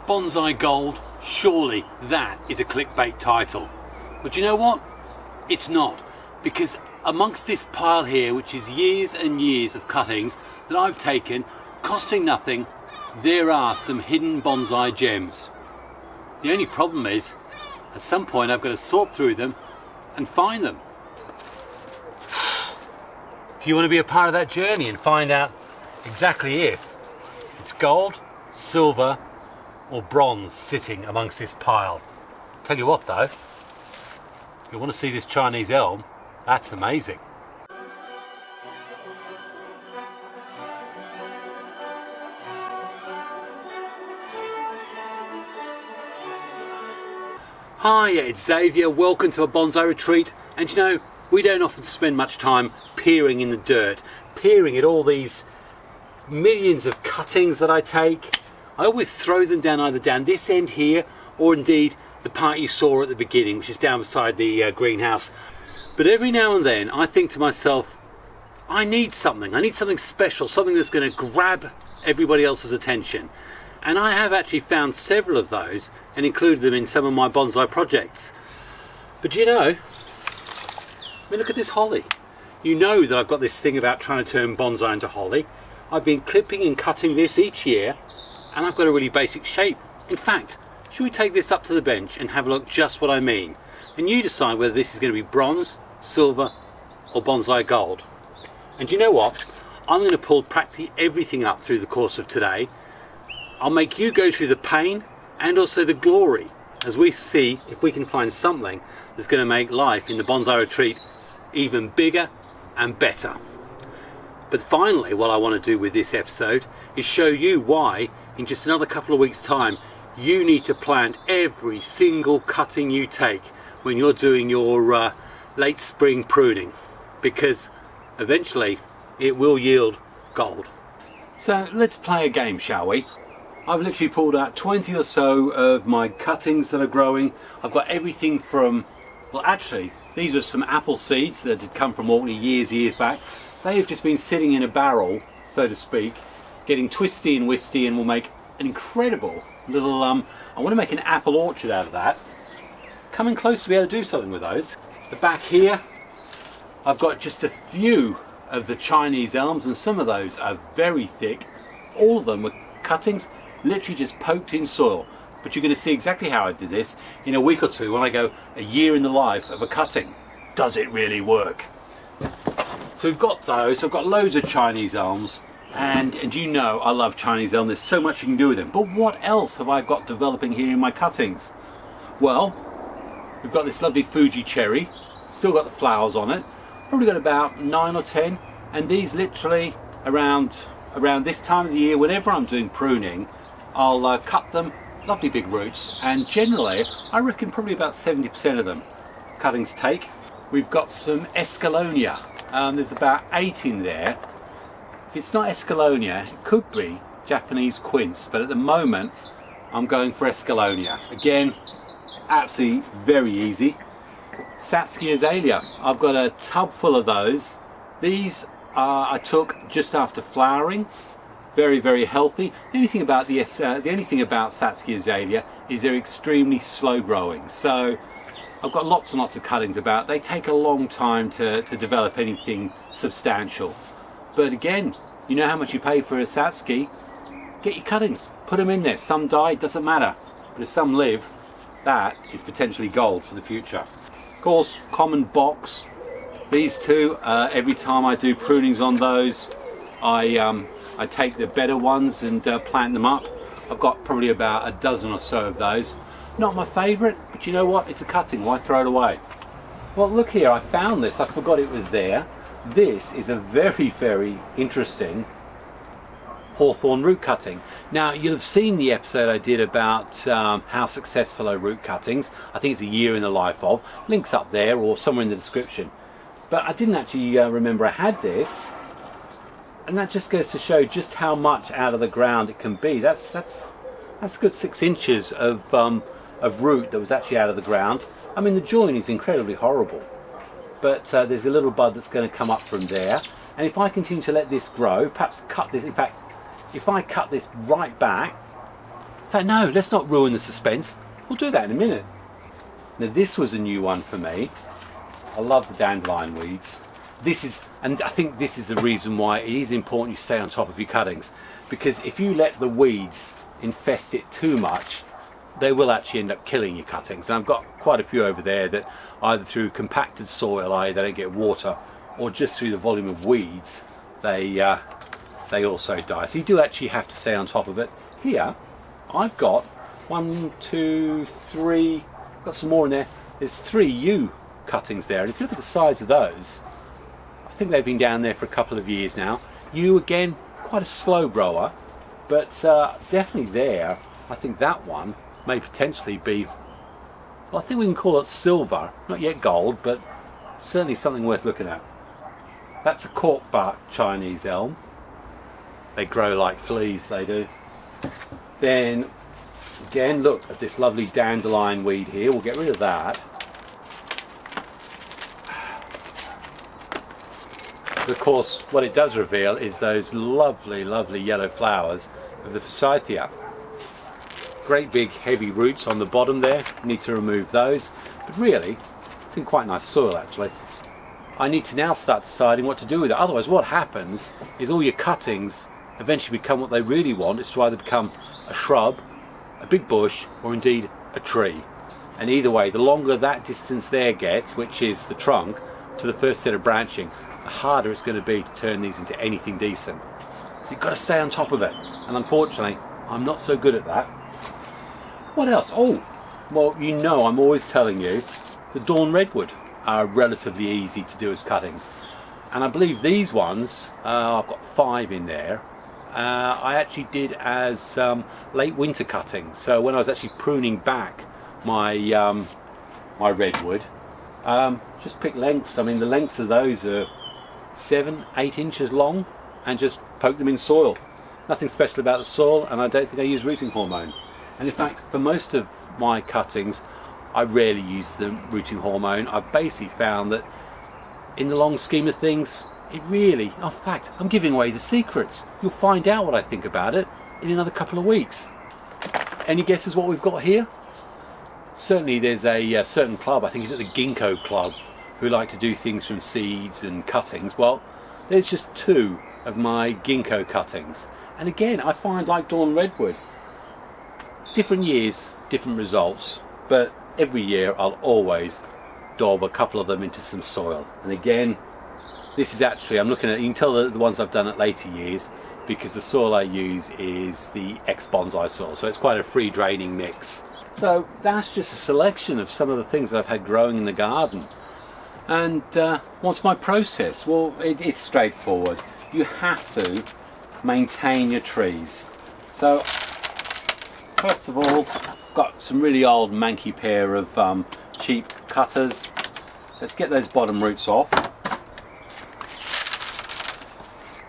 Bonsai Gold, surely that is a clickbait title. But you know what? It's not, because amongst this pile here, which is years and years of cuttings that I've taken, costing nothing, there are some hidden bonsai gems. The only problem is, at some point I've got to sort through them and find them. Do you want to be a part of that journey and find out exactly if it's gold, silver or bronze sitting amongst this pile? Tell you what though, if you want to see this Chinese elm, that's amazing. Hi, it's Xavier, welcome to a bonsai retreat. And you know, we don't often spend much time peering in the dirt, peering at all these millions of cuttings that I take. I always throw them down either down this end here, or indeed the part you saw at the beginning, which is down beside the greenhouse. But every now and then I think to myself, I need something special, something that's going to grab everybody else's attention. And I have actually found several of those and included them in some of my bonsai projects. But you know, I mean, look at this holly. You know that I've got this thing about trying to turn bonsai into holly. I've been clipping and cutting this each year, and I've got a really basic shape. In fact, should we take this up to the bench and have a look just what I mean? And you decide whether this is going to be bronze, silver or bonsai gold. And you know what? I'm going to pull practically everything up through the course of today. I'll make you go through the pain and also the glory as we see if we can find something that's going to make life in the bonsai retreat even bigger and better. But finally, what I want to do with this episode is show you why in just another couple of weeks time you need to plant every single cutting you take when you're doing your late spring pruning, because eventually it will yield gold. So let's play a game, shall we? I've literally pulled out 20 or so of my cuttings that are growing. I've got everything from, well actually these are some apple seeds that had come from Orkney years back. They have just been sitting in a barrel, so to speak, getting twisty and wisty, and will make an incredible little, I want to make an apple orchard out of that. Coming close to be able to do something with those. The back here, I've got just a few of the Chinese elms, and some of those are very thick. All of them were cuttings literally just poked in soil. But you're going to see exactly how I did this in a week or two when I go a year in the life of a cutting. Does it really work? So we've got those. I've got loads of Chinese elms, and you know I love Chinese elm. There's so much you can do with them. But what else have I got developing here in my cuttings? Well, we've got this lovely Fuji cherry, still got the flowers on it. Probably got about 9 or 10, and these literally around this time of the year, whenever I'm doing pruning, I'll cut them. Lovely big roots, and generally I reckon probably about 70% of them cuttings take. We've got some Escalonia. There's about 8 in there. If it's not Escalonia, it could be Japanese quince, but at the moment I'm going for Escalonia. Again, absolutely very easy. Satsuki azalea. I've got a tub full of those. These I took just after flowering. Very healthy. The only thing about Satsuki azalea is they're extremely slow growing. So I've got lots and lots of cuttings about. They take a long time to develop anything substantial. But again, you know how much you pay for a Satsuki. Get your cuttings, put them in there. Some die, doesn't matter. But if some live, that is potentially gold for the future. Of course, common box. These two, every time I do prunings on those, I take the better ones and plant them up. I've got probably about a dozen or so of those. Not my favourite, but you know what? It's a cutting, why throw it away? Well, look here, I found this. I forgot it was there. This is a very interesting hawthorn root cutting. Now, you'll have seen the episode I did about how successful are root cuttings. I think it's a year in the life of. Links up there or somewhere in the description. But I didn't actually remember I had this. And that just goes to show just how much out of the ground it can be. That's a good 6 inches of root that was actually out of the ground. I mean, the join is incredibly horrible, but there's a little bud that's going to come up from there. And if I continue to let this grow, perhaps cut this, in fact, if I cut this right back, In fact, no, let's not ruin the suspense. We'll do that in a minute. Now this was a new one for me. I love the dandelion weeds. And I think this is the reason why it is important you stay on top of your cuttings, because if you let the weeds infest it too much, they will actually end up killing your cuttings. And I've got quite a few over there that either through compacted soil, i.e. they don't get water, or just through the volume of weeds, they also die. So you do actually have to stay on top of it. Here I've got 1, 2, 3, got some more in there. There's 3 yew cuttings there, and if you look at the size of those, I think they've been down there for a couple of years now. Yew, again, quite a slow grower, but definitely there. I think that one may potentially be, well, I think we can call it silver, not yet gold, but certainly something worth looking at. That's a cork bark Chinese elm. They grow like fleas, they do. Then again, look at this lovely dandelion weed here. We'll get rid of that. But of course, what it does reveal is those lovely, lovely yellow flowers of the Forsythia. Great big heavy roots on the bottom there. Need to remove those. But really, it's in quite nice soil actually. I need to now start deciding what to do with it. Otherwise, what happens is all your cuttings eventually become what they really want. It's to either become a shrub, a big bush, or indeed a tree. And either way, the longer that distance there gets, which is the trunk, to the first set of branching, the harder it's going to be to turn these into anything decent. So you've got to stay on top of it. And unfortunately, I'm not so good at that. What else? Oh, well, you know I'm always telling you the Dawn Redwood are relatively easy to do as cuttings. And I believe these ones, I've got 5 in there, I actually did as late winter cutting. So when I was actually pruning back my my redwood, just pick lengths. I mean, the lengths of those are 7, 8 inches long, and just poke them in soil. Nothing special about the soil, and I don't think I use rooting hormone. And in fact, for most of my cuttings, I rarely use the rooting hormone. I've basically found that in the long scheme of things, it really, in fact, I'm giving away the secrets. You'll find out what I think about it in another couple of weeks. Any guesses what we've got here? Certainly there's a certain club, I think it's at the Gingko club, who like to do things from seeds and cuttings. Well, there's just 2 of my Gingko cuttings. And again, I find like Dawn Redwood, different years, different results, but every year I'll always daub a couple of them into some soil. And again, this is actually, I'm looking at, you can tell the ones I've done at later years, because the soil I use is the ex-bonsai soil, so it's quite a free draining mix. So that's just a selection of some of the things I've had growing in the garden. And what's my process? Well, it's straightforward. You have to maintain your trees. So first of all, I've got some really old manky pair of cheap cutters. Let's get those bottom roots off.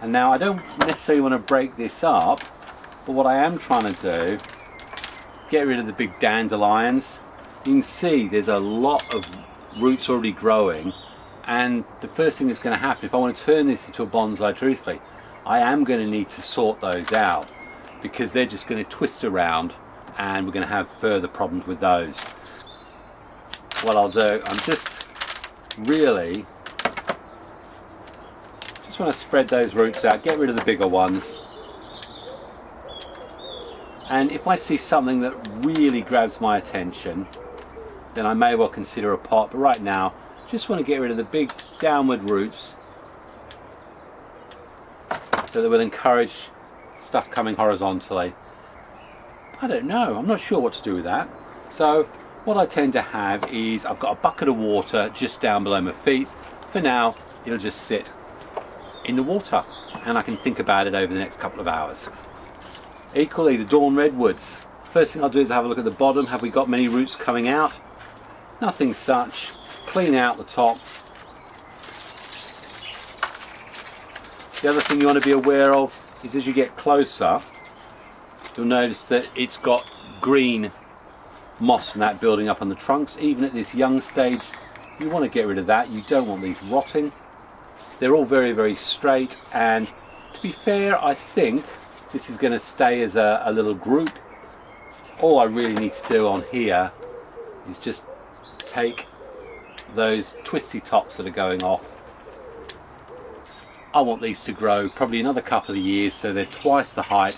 And now I don't necessarily want to break this up, but what I am trying to do, get rid of the big dandelions. You can see there's a lot of roots already growing, and the first thing that's going to happen, if I want to turn this into a bonsai truthfully, I am going to need to sort those out, because they're just going to twist around and we're going to have further problems with those. What I'll do, I'm just really want to spread those roots out, get rid of the bigger ones, and if I see something that really grabs my attention, then I may well consider a pot, but right now just want to get rid of the big downward roots so that will encourage stuff coming horizontally. I don't know, I'm not sure what to do with that. So what I tend to have is I've got a bucket of water just down below my feet. For now it'll just sit in the water and I can think about it over the next couple of hours. Equally, the Dawn Redwoods. First thing I'll do is have a look at the bottom. Have we got many roots coming out? Nothing such. Clean out the top. The other thing you want to be aware of is as you get closer, you'll notice that it's got green moss and that building up on the trunks. Even at this young stage, you want to get rid of that. You don't want these rotting. They're all very, very straight, and to be fair, I think this is going to stay as a little group all I really need to do on here is just take those twisty tops that are going off. I want these to grow probably another couple of years, so they're twice the height.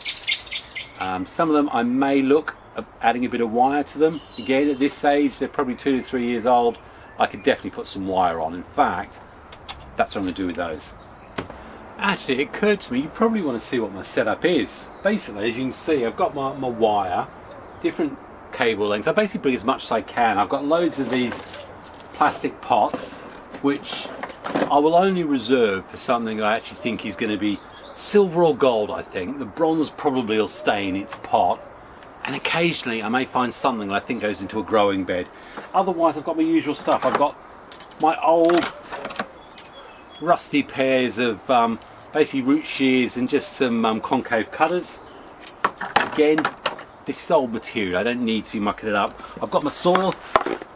Some of them I may look at adding a bit of wire to them. Again, at this age, they're probably 2 to 3 years old. I could definitely put some wire on. In fact, that's what I'm going to do with those. Actually, it occurred to me, you probably want to see what my setup is. Basically, as you can see, I've got my wire, different cable lengths. I basically bring as much as I can. I've got loads of these plastic pots, which I will only reserve for something that I actually think is going to be silver or gold. I think the bronze probably will stay in its pot, and occasionally I may find something that I think goes into a growing bed. Otherwise, I've got my usual stuff. I've got my old rusty pairs of basically root shears and just some concave cutters. Again, this is old material, I don't need to be mucking it up. I've got my soil,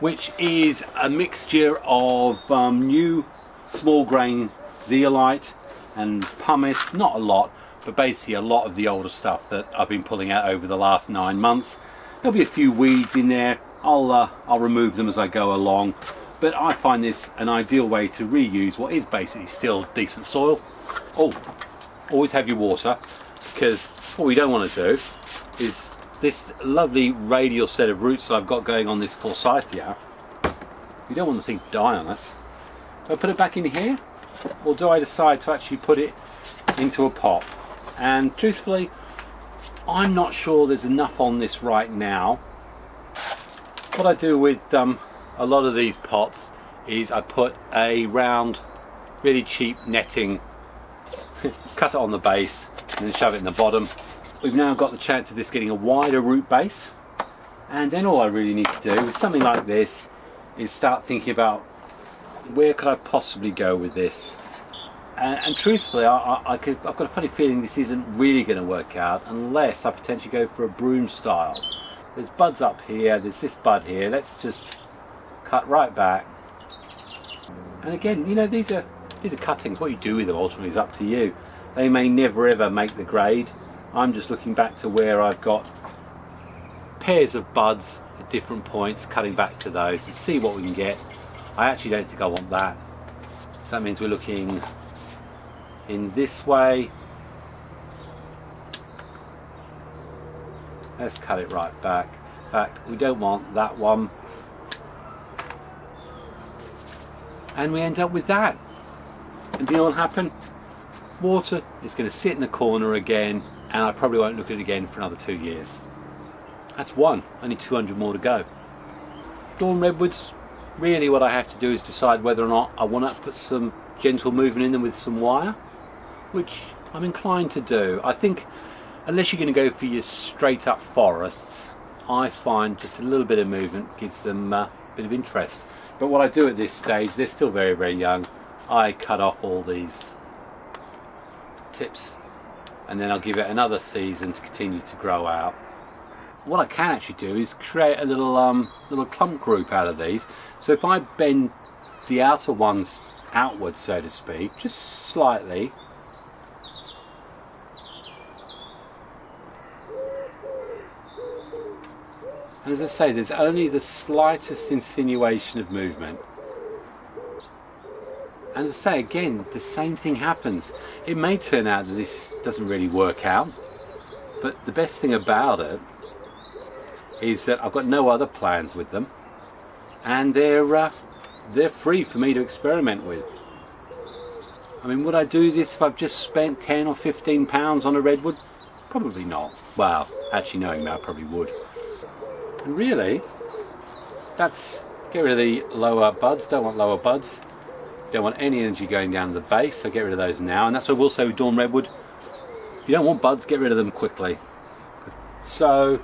which is a mixture of new small grain zeolite and pumice, not a lot, but basically a lot of the older stuff that I've been pulling out over the last 9 months. There'll be a few weeds in there, I'll remove them as I go along, but I find this an ideal way to reuse what is basically still decent soil. Oh, always have your water, because what we don't want to do is this lovely radial set of roots that I've got going on this Forsythia, we don't want the thing to die on us. Do I put it back in here, or do I decide to actually put it into a pot? And truthfully, I'm not sure there's enough on this right now. What I do with a lot of these pots is I put a round, really cheap netting, cut it on the base and then shove it in the bottom. We've now got the chance of this getting a wider root base, and then all I really need to do with something like this is start thinking about where could I possibly go with this. And truthfully, I've got a funny feeling this isn't really going to work out unless I potentially go for a broom style. There's buds up here, there's this bud here, let's just cut right back. And again, you know, these are cuttings. What you do with them ultimately is up to you. They may never ever make the grade. I'm just looking back to where I've got pairs of buds at different points, cutting back to those to see what we can get. I actually don't think I want that. So that means we're looking in this way. Let's cut it right back. In fact, we don't want that one. And we end up with that. And do you know what'll happen? Water is going to sit in the corner again, and I probably won't look at it again for another 2 years. That's one, only 200 more to go. Dawn redwoods, really what I have to do is decide whether or not I want to put some gentle movement in them with some wire, which I'm inclined to do. I think unless you're going to go for your straight up forests, I find just a little bit of movement gives them a bit of interest. But what I do at this stage, they're still very, very young, I cut off all these tips and then I'll give it another season to continue to grow out. What I can actually do is create a little clump group out of these. So if I bend the outer ones outwards, so to speak, just slightly, and as I say, there's only the slightest insinuation of movement. And as I say again, the same thing happens. It may turn out that this doesn't really work out, but the best thing about it is that I've got no other plans with them, and they're free for me to experiment with. I mean, would I do this if I've just spent 10 or 15 pounds on a redwood? Probably not. Well, actually knowing me, I probably would. And really, that's get rid of the lower buds. Don't want lower buds. Don't want any energy going down the base, so get rid of those now. And that's what we'll say with dawn redwood. If you don't want buds, get rid of them quickly. So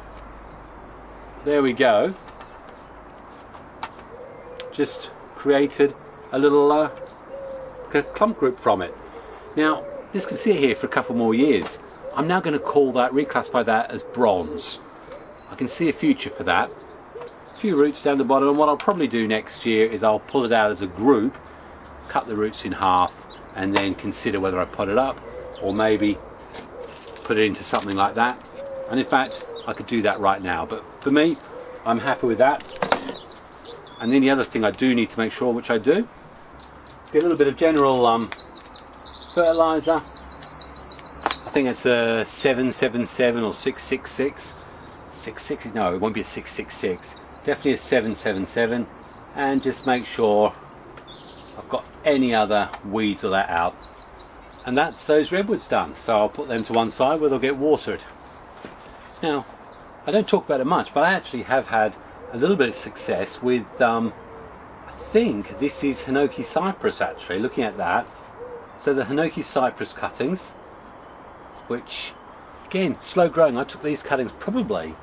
there we go. Just created a little clump group from it. Now this can sit here for a couple more years. I'm now going to reclassify that as bronze. I can see a future for that. A few roots down the bottom, and what I'll probably do next year is I'll pull it out as a group, cut the roots in half, and then consider whether I put it up or maybe put it into something like that. And in fact, I could do that right now, but for me, I'm happy with that. And then the other thing I do need to make sure, which I do, get a little bit of general fertilizer. I think it's a 777 or 666. 660, no, it won't be a 666. Definitely a 777. And just make sure I've got any other weeds or that out. And that's those redwoods done. So I'll put them to one side where they'll get watered. Now, I don't talk about it much, but I actually have had a little bit of success with, I think this is Hinoki Cypress actually, looking at that. So the Hinoki Cypress cuttings, which again, slow growing. I took these cuttings probably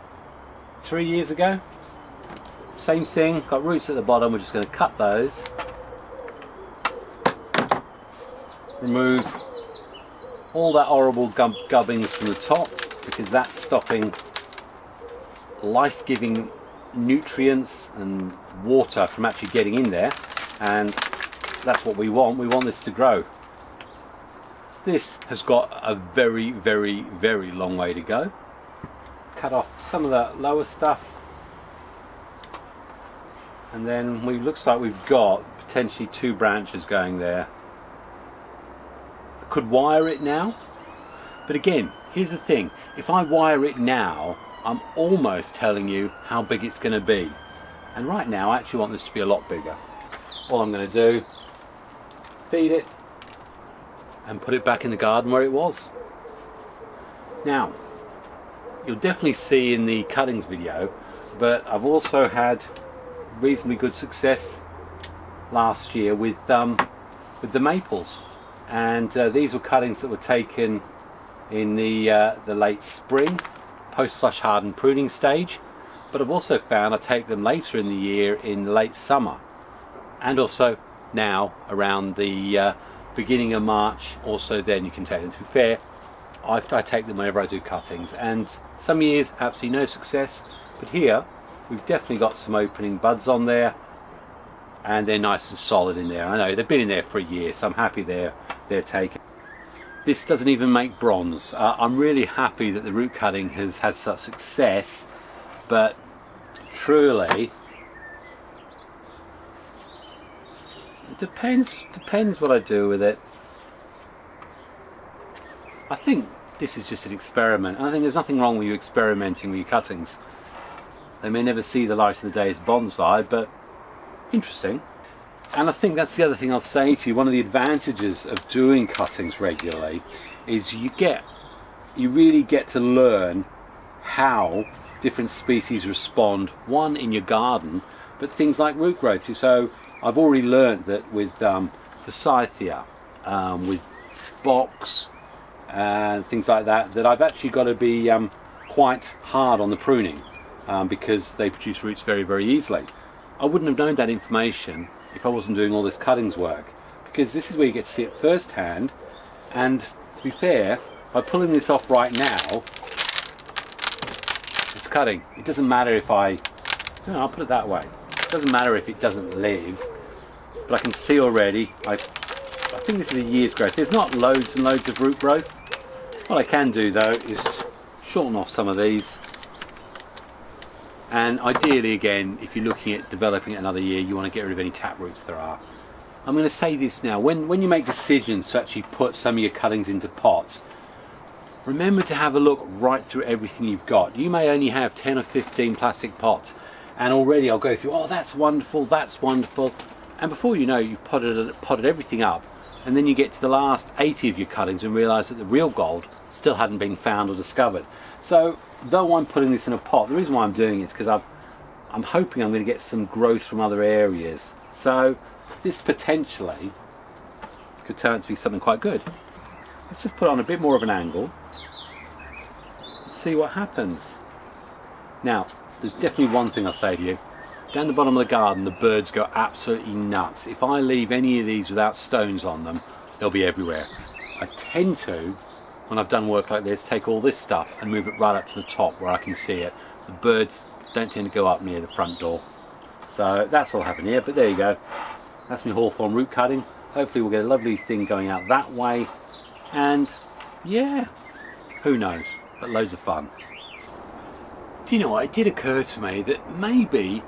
3 years ago. Same thing, got roots at the bottom, we're just going to cut those. Remove all that horrible gubbings from the top, because that's stopping life-giving nutrients and water from actually getting in there, and that's what we want. We want this to grow. This has got a very, very, very long way to go. Cut off some of the lower stuff, and then looks like we've got potentially 2 branches going there. I could wire it now, but again, here's the thing, if I wire it now, I'm almost telling you how big it's going to be, and right now I actually want this to be a lot bigger. All I'm going to do, feed it and put it back in the garden where it was. Now, you'll definitely see in the cuttings video, but I've also had reasonably good success last year with the maples, and these were cuttings that were taken in the late spring, post-flush hardened pruning stage, but I've also found I take them later in the year in the late summer, and also now around the beginning of March. Also then you can take them. To be fair, I take them whenever I do cuttings, and some years absolutely no success, but here we've definitely got some opening buds on there, and they're nice and solid in there. I know they've been in there for a year, so I'm happy they're taken. This doesn't even make bronze. I'm really happy that the root cutting has had such success, but truly it depends what I do with it. I think this is just an experiment, and I think there's nothing wrong with you experimenting with your cuttings. They may never see the light of the day as bonsai, but interesting. And I think that's the other thing I'll say to you. One of the advantages of doing cuttings regularly is you really get to learn how different species respond, one in your garden, but things like root growth. So I've already learned that with Forsythia, with box and things like that, that I've actually got to be quite hard on the pruning, because they produce roots very, very easily. I wouldn't have known that information if I wasn't doing all this cuttings work, because this is where you get to see it firsthand. And to be fair, by pulling this off right now, it's cutting. It doesn't matter if I'll put it that way. It doesn't matter if it doesn't live, but I can see already, I think this is a year's growth. There's not loads and loads of root growth. What I can do though is shorten off some of these. And ideally, again, if you're looking at developing it another year, you want to get rid of any tap roots there are. I'm going to say this now, when you make decisions to actually put some of your cuttings into pots, remember to have a look right through everything you've got. You may only have 10 or 15 plastic pots, and already I'll go through, oh, that's wonderful, and before you know, you've potted everything up, and then you get to the last 80 of your cuttings and realise that the real gold still hadn't been found or discovered. So though I'm putting this in a pot, the reason why I'm doing it is because I'm hoping I'm going to get some growth from other areas. So this potentially could turn out to be something quite good. Let's just put it on a bit more of an angle and see what happens. Now, there's definitely one thing I'll say to you. Down the bottom of the garden, the birds go absolutely nuts. If I leave any of these without stones on them, they'll be everywhere. I tend to, when I've done work like this, take all this stuff and move it right up to the top where I can see it. The birds don't tend to go up near the front door. So that's what'll happen here, but there you go. That's my hawthorn root cutting. Hopefully we'll get a lovely thing going out that way. And yeah, who knows, but loads of fun. Do you know what, it did occur to me that maybe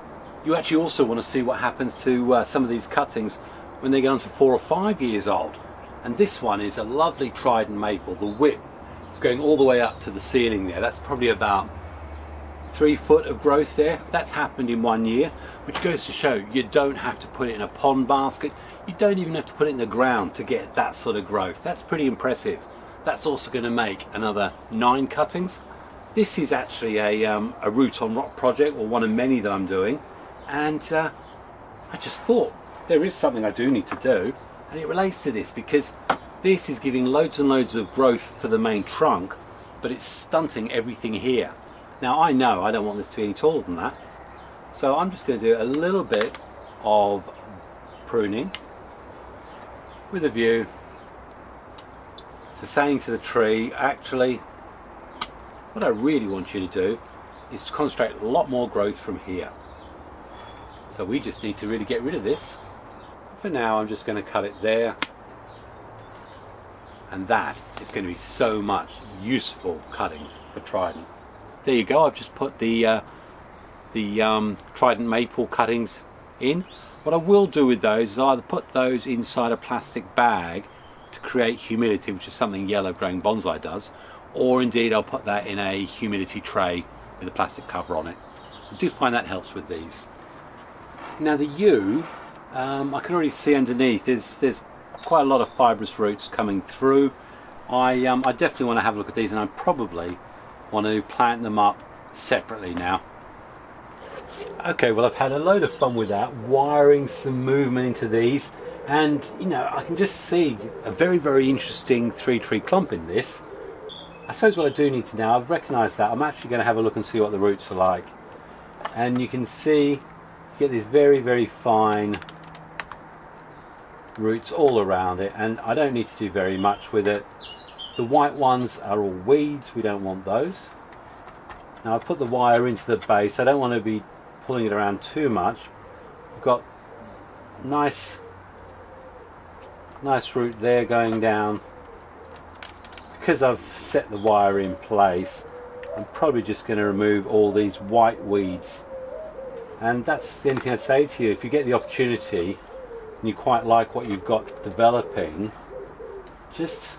you actually also want to see what happens to some of these cuttings when they get on to 4 or 5 years old. And this one is a lovely Trident Maple. The width is going all the way up to the ceiling there. That's probably about 3 foot of growth there. That's happened in 1 year, which goes to show you don't have to put it in a pond basket. You don't even have to put it in the ground to get that sort of growth. That's pretty impressive. That's also going to make another 9 cuttings. This is actually a root on rock project, or one of many that I'm doing, and I just thought there is something I do need to do, and it relates to this because this is giving loads and loads of growth for the main trunk, but it's stunting everything here. Now I know I don't want this to be any taller than that, so I'm just going to do a little bit of pruning with a view to saying to the tree, actually, what I really want you to do is to concentrate a lot more growth from here. So we just need to really get rid of this. For now I'm just going to cut it there, and that is going to be so much useful cuttings for Trident. There you go, I've just put the Trident Maple cuttings in. What I will do with those is either put those inside a plastic bag to create humidity, which is something yellow growing bonsai does, or indeed I'll put that in a humidity tray with a plastic cover on it. I do find that helps with these. Now the yew, I can already see underneath there's quite a lot of fibrous roots coming through. I definitely want to have a look at these, and I probably want to plant them up separately now. Okay, well I've had a load of fun with that, wiring some movement into these, and you know, I can just see a very interesting 3-tree clump in this. I suppose what I do need to now, I've recognised that, I'm actually going to have a look and see what the roots are like. And you can see, you get these very fine roots all around it, and I don't need to do very much with it. The white ones are all weeds, we don't want those. Now I put the wire into the base, I don't want to be pulling it around too much. We've got nice root there going down. Because I've set the wire in place, I'm probably just going to remove all these white weeds. And that's the only thing I'd say to you. If you get the opportunity and you quite like what you've got developing, just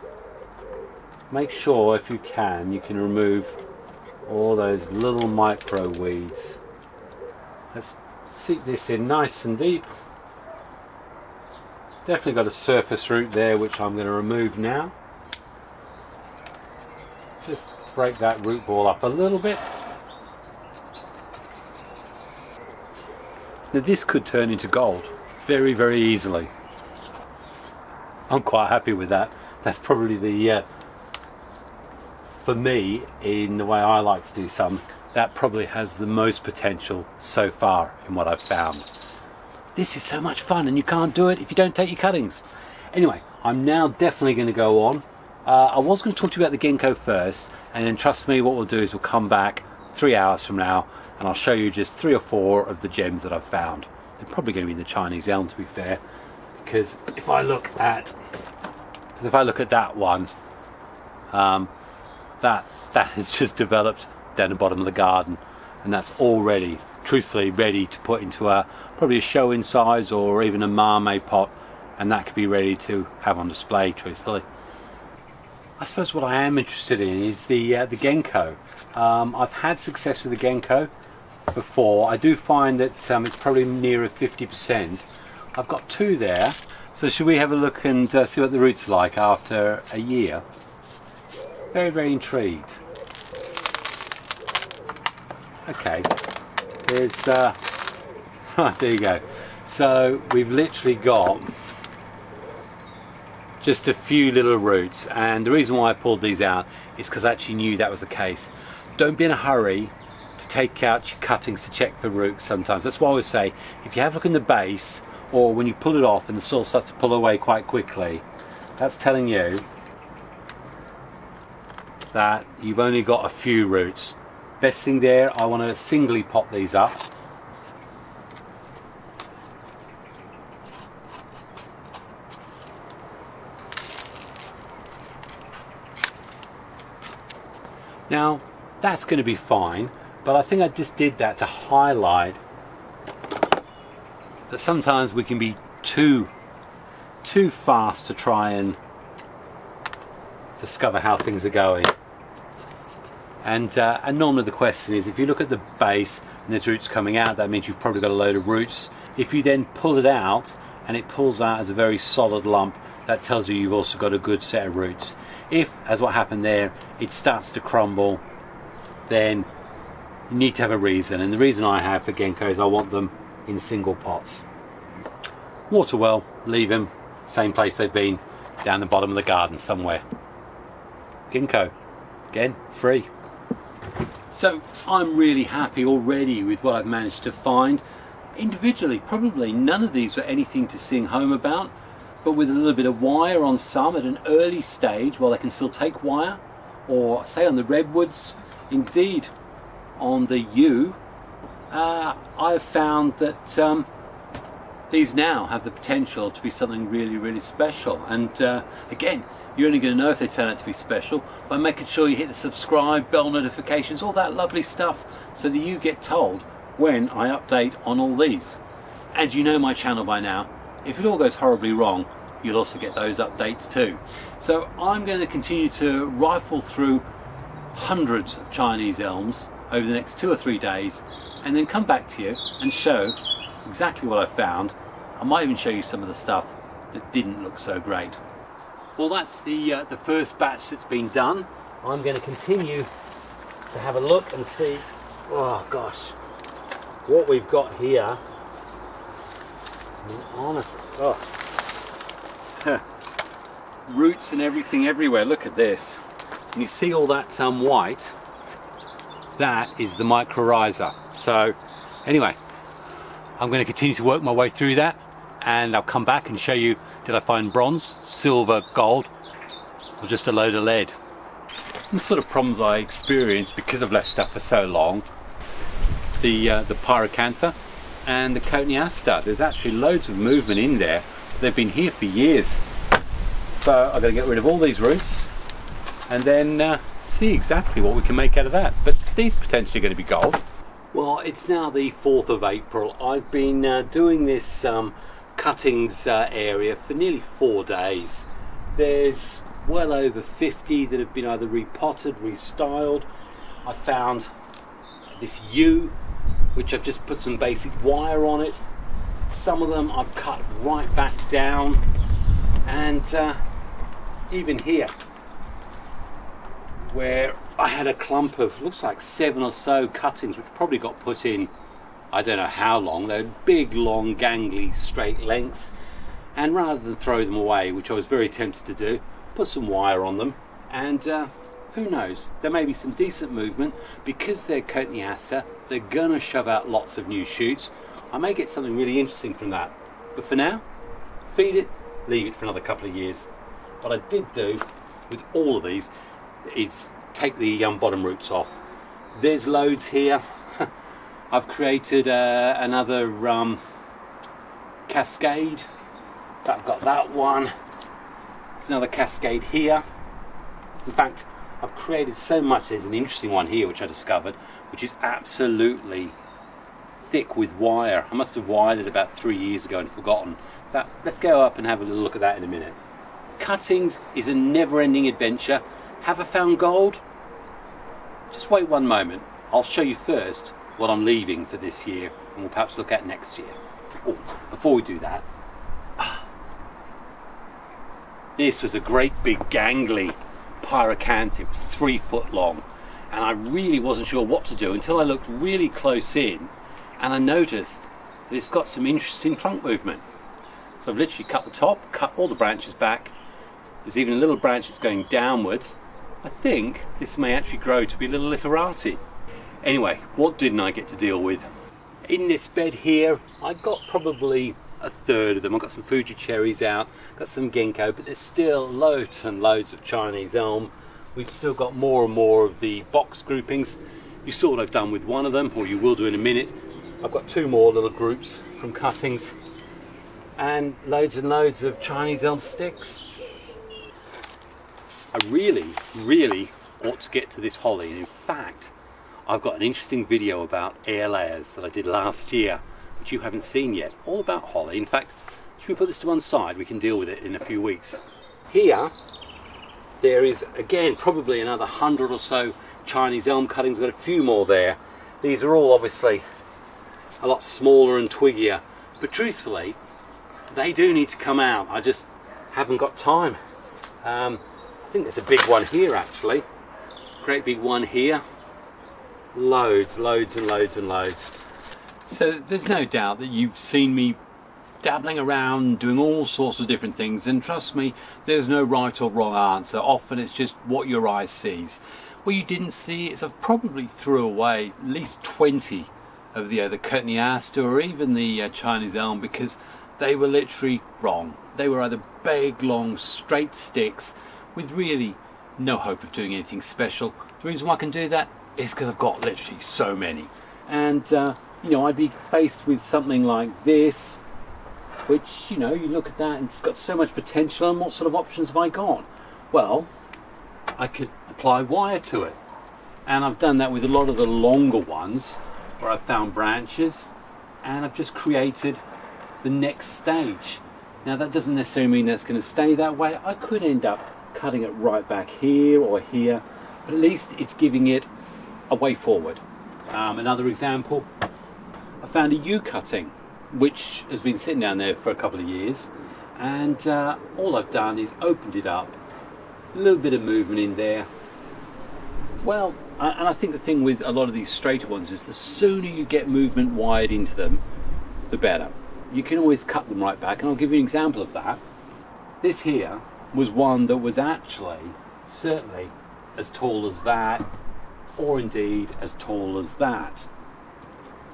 make sure, if you can remove all those little micro weeds. Let's seep this in nice and deep. Definitely got a surface root there, which I'm going to remove now. Just break that root ball up a little bit. Now this could turn into gold very easily. I'm quite happy with that. That's probably the for me, in the way I like to do some, that probably has the most potential so far in what I've found. This is so much fun, and you can't do it if you don't take your cuttings. Anyway, I'm now definitely going to go on. I was going to talk to you about the Gingko first, and then trust me, what we'll do is we'll come back 3 hours from now and I'll show you just 3 or 4 of the gems that I've found. They're probably going to be the Chinese elm, to be fair, because if I look at that one, that has just developed down the bottom of the garden, and that's already truthfully ready to put into probably a show-in size or even a marmite pot, and that could be ready to have on display, truthfully. I suppose what I am interested in is the Gingko. I've had success with the Gingko before. I do find that it's probably nearer 50%. I've got 2 there, so should we have a look and see what the roots are like after a year? Very intrigued. Okay, there's right, there you go. So we've literally got just a few little roots, and the reason why I pulled these out is because I actually knew that was the case. Don't be in a hurry to take out your cuttings to check for roots sometimes. That's why I always say, if you have a look in the base, or when you pull it off and the soil starts to pull away quite quickly, that's telling you that you've only got a few roots. Best thing there, I want to singly pot these up. Now that's going to be fine, But I think I just did that to highlight that sometimes we can be too fast to try and discover how things are going. And normally the question is, if you look at the base and there's roots coming out, that means you've probably got a load of roots. If you then pull it out and it pulls out as a very solid lump, that tells you you've also got a good set of roots. If, as what happened there, it starts to crumble, then you need to have a reason. And the reason I have for Gingko is I want them in single pots. Water well, leave them, same place they've been, down the bottom of the garden somewhere. Gingko, again, free. So I'm really happy already with what I've managed to find. Individually, probably none of these are anything to sing home about, but with a little bit of wire on some at an early stage while they can still take wire, or say on the Redwoods, indeed on the yew, I've found that these now have the potential to be something really, really special. And again, you're only going to know if they turn out to be special by making sure you hit the subscribe, bell notifications, all that lovely stuff, so that you get told when I update on all these. And you know my channel by now. If it all goes horribly wrong, you'll also get those updates too. So I'm going to continue to rifle through hundreds of Chinese elms over the next 2 or 3 days, and then come back to you and show exactly what I found. I might even show you some of the stuff that didn't look so great. Well, that's the first batch that's been done. I'm going to continue to have a look and see, oh gosh, what we've got here. I mean, honestly, oh. Roots and everything everywhere. Look at this. And you see all that white? That is the mycorrhiza. So anyway, I'm going to continue to work my way through that, and I'll come back and show you, did I find bronze, silver, gold, or just a load of lead? The sort of problems I experienced because I've left stuff for so long, the pyracantha and the cotoneaster. There's actually loads of movement in there. They've been here for years. So I've got to get rid of all these roots and then see exactly what we can make out of that. But these potentially going to be gold. Well, it's now the 4th of April. I've been doing this cuttings area for nearly 4 days. There's well over 50 that have been either repotted, restyled. I found this yew, which I've just put some basic wire on it. Some of them I've cut right back down, and even here where I had a clump of, looks like 7 or so cuttings which probably got put in, I don't know how long. They're big, long, gangly, straight lengths, and rather than throw them away, which I was very tempted to do, put some wire on them, and who knows, there may be some decent movement. Because they're cotoneaster, they're gonna shove out lots of new shoots. I may get something really interesting from that, but for now, feed it, leave it for another couple of years. What I did do with all of these is take the bottom roots off. There's loads here. I've created another cascade. I've got that one. There's another cascade here. In fact, I've created so much. There's an interesting one here which I discovered, which is absolutely thick with wire. I must have wired it about 3 years ago and forgotten. In fact, let's go up and have a little look at that in a minute. Cuttings is a never-ending adventure. Have I found gold? Just wait one moment. I'll show you first what I'm leaving for this year, and we'll perhaps look at next year. Oh, before we do that, this was a great big gangly pyracantha. It was 3 foot long, and I really wasn't sure what to do until I looked really close in, and I noticed that it's got some interesting trunk movement. So I've literally cut the top, cut all the branches back. There's even a little branch that's going downwards. I think this may actually grow to be a little literati. Anyway, what didn't I get to deal with? In this bed here, I got probably a third of them. I've got some Fuji cherries out, got some Gingko, but there's still loads and loads of Chinese elm. We've still got more and more of the box groupings. You saw what I've done with one of them, or you will do in a minute. I've got 2 more little groups from cuttings, and loads of Chinese elm sticks. I really ought to get to this holly. In fact, I've got an interesting video about air layers that I did last year, which you haven't seen yet, all about holly. In fact, should we put this to one side? We can deal with it in a few weeks. Here, there is, again, probably another 100 or so Chinese elm cuttings. Got a few more there. These are all obviously a lot smaller and twiggier, but truthfully, they do need to come out. I just haven't got time. I think there's a big one here actually. Great big one here. Loads and loads and loads. So there's no doubt that you've seen me dabbling around, doing all sorts of different things, and trust me, there's no right or wrong answer. Often it's just what your eye sees. What you didn't see is I've probably threw away at least 20 of the Courtneyasta or even the Chinese elm because they were literally wrong. They were either big, long, straight sticks with really no hope of doing anything special. The reason why I can do that is because I've got literally so many. And, you know, I'd be faced with something like this, which, you know, you look at that and it's got so much potential, and what sort of options have I got? Well, I could apply wire to it. And I've done that with a lot of the longer ones where I've found branches and I've just created the next stage. Now that doesn't necessarily mean that's going to stay that way. I could end up cutting it right back here or here, but at least it's giving it a way forward. Another example, I found a U cutting which has been sitting down there for a couple of years, and all I've done is opened it up, a little bit of movement in there. Well, and I think the thing with a lot of these straighter ones is the sooner you get movement wired into them, the better. You can always cut them right back, and I'll give you an example of that. This here was one that was actually certainly as tall as that, or indeed as tall as that.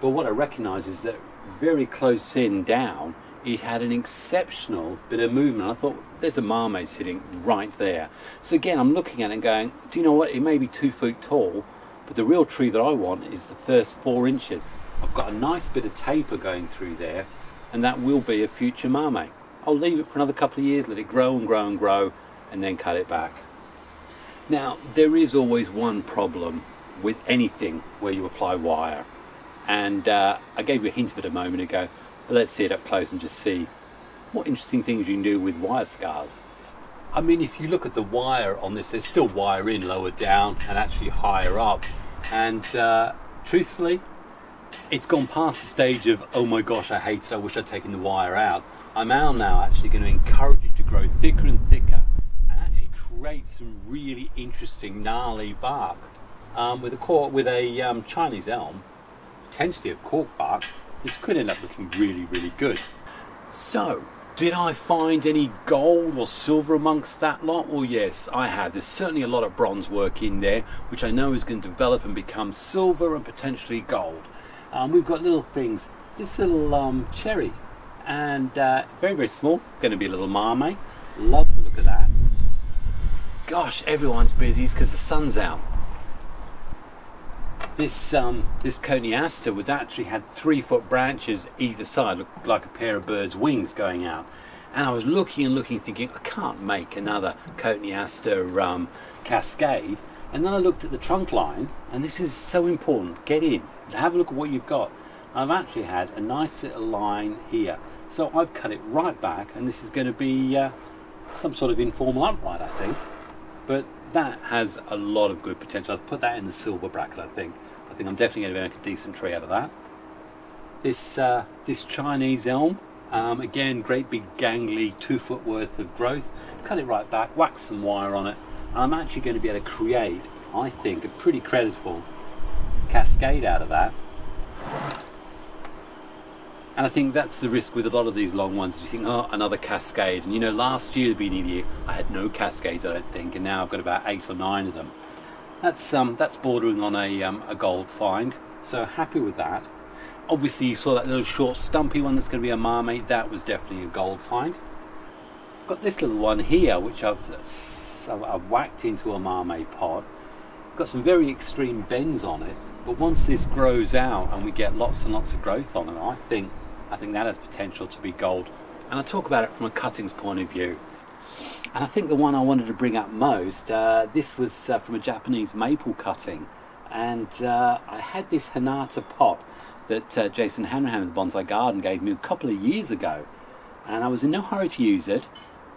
But what I recognise is that very close in down, it had an exceptional bit of movement. I thought, there's a marmot sitting right there. So again, I'm looking at it and going, do you know what, it may be 2 feet tall, but the real tree that I want is the first 4 inches. I've got a nice bit of taper going through there, and that will be a future marmot. I'll leave it for another couple of years, let it grow and grow and grow, and then cut it back. Now, there is always one problem with anything where you apply wire. And I gave you a hint of it a moment ago, but let's see it up close and just see what interesting things you can do with wire scars. I mean, if you look at the wire on this, there's still wire in lower down and actually higher up. And truthfully, it's gone past the stage of, oh my gosh, I hate it, I wish I'd taken the wire out. I'm now actually going to encourage it to grow thicker and thicker and actually create some really interesting gnarly bark. With a Chinese elm, potentially a cork bark, this could end up looking really, really good. So, did I find any gold or silver amongst that lot? Well, yes, I have. There's certainly a lot of bronze work in there, which I know is going to develop and become silver and potentially gold. We've got little things, this little cherry, and very, very small, going to be a little marmot. Love the look of that. Gosh, everyone's busy, it's because the sun's out. This Courtneyasta was actually had 3-foot branches either side, looked like a pair of birds' wings going out. And I was looking and looking, thinking, I can't make another Courtneyasta cascade. And then I looked at the trunk line, and this is so important. Get in, have a look at what you've got. I've actually had a nice little line here. So I've cut it right back, and this is going to be some sort of informal upright, I think. But that has a lot of good potential. I've put that in the silver bracket, I think. I think I'm definitely going to make a decent tree out of that. This Chinese elm, again, great big gangly 2-foot worth of growth. Cut it right back, whack some wire on it, and I'm actually going to be able to create, I think, a pretty creditable cascade out of that. And I think that's the risk with a lot of these long ones. You think, oh, another cascade. And you know, last year, the beginning of the year, I had no cascades, I don't think, and now I've got about 8 or 9 of them. That's bordering on a gold find, so happy with that. Obviously, you saw that little short stumpy one that's going to be a marmot. That was definitely a gold find. Got this little one here, which I've whacked into a marmot pot. Got some very extreme bends on it, but once this grows out and we get lots and lots of growth on it, I think that has potential to be gold. And I talk about it from a cuttings point of view. And I think the one I wanted to bring up most, this was from a Japanese maple cutting. and I had this Hinata pot that Jason Hanrahan of the Bonsai Garden gave me a couple of years ago, and I was in no hurry to use it,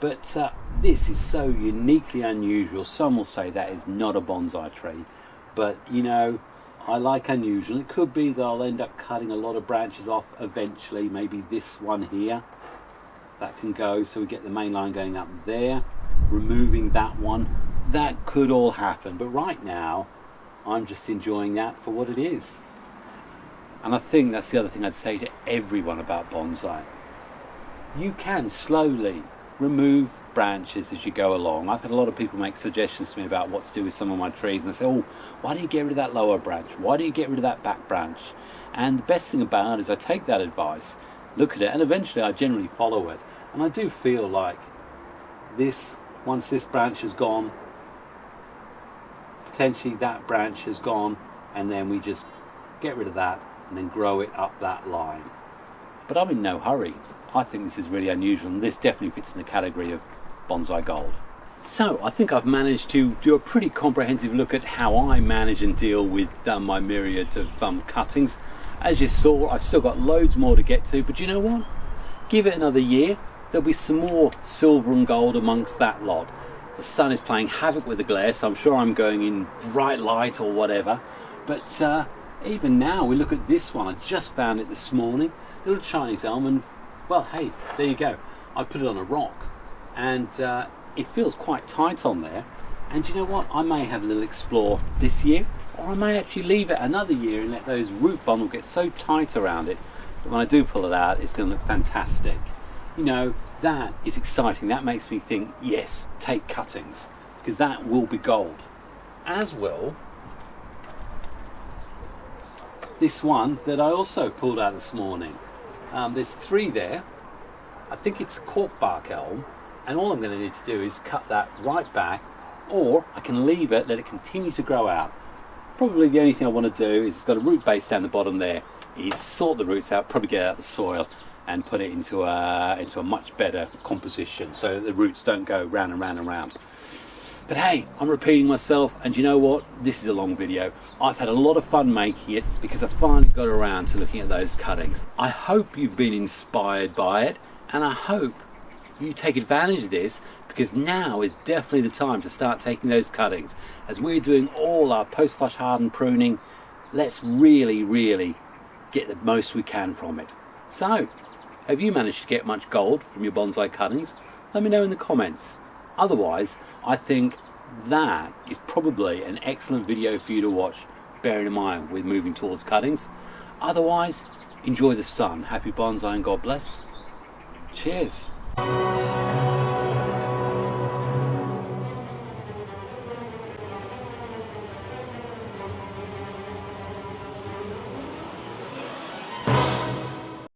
but this is so uniquely unusual. Some will say that is not a bonsai tree, but you know, I like unusual. It could be that I'll end up cutting a lot of branches off eventually, maybe this one here, that can go, so we get the main line going up there, removing that one. That could all happen, but right now I'm just enjoying that for what it is. And I think that's the other thing I'd say to everyone about bonsai. You can slowly remove branches as you go along. I've had a lot of people make suggestions to me about what to do with some of my trees, and they say, oh, why don't you get rid of that lower branch? Why don't you get rid of that back branch? And the best thing about it is I take that advice, look at it, and eventually I generally follow it. And I do feel like this, once this branch is gone, potentially that branch has gone, and then we just get rid of that and then grow it up that line. But I'm in no hurry. I think this is really unusual, and this definitely fits in the category of Bonsai Gold. So I think I've managed to do a pretty comprehensive look at how I manage and deal with my myriad of cuttings. As you saw, I've still got loads more to get to, but you know what? Give it another year, there'll be some more silver and gold amongst that lot. The sun is playing havoc with the glare, so I'm sure I'm going in bright light or whatever. But even now, we look at this one. I just found it this morning. Little Chinese elm, and well, hey, there you go. I put it on a rock, and it feels quite tight on there. And you know what? I may have a little explore this year, or I may actually leave it another year and let those root bundle get so tight around it that when I do pull it out, it's going to look fantastic. You know, that is exciting. That makes me think, yes, take cuttings, because that will be gold. As will this one that I also pulled out this morning. There's 3 there. I think it's a cork bark elm, and all I'm going to need to do is cut that right back, or I can leave it, let it continue to grow out. Probably the only thing I want to do is, it's got a root base down the bottom there, is sort the roots out, probably get out the soil and put it into a much better composition so that the roots don't go round and round and round. But hey, I'm repeating myself, and you know what? This is a long video. I've had a lot of fun making it because I finally got around to looking at those cuttings. I hope you've been inspired by it, and I hope you take advantage of this, because now is definitely the time to start taking those cuttings. As we're doing all our post-flush hardened pruning, let's really get the most we can from it. So, have you managed to get much gold from your bonsai cuttings? Let me know in the comments. Otherwise, I think that is probably an excellent video for you to watch, bearing in mind we're moving towards cuttings. Otherwise, enjoy the sun. Happy bonsai and God bless. Cheers.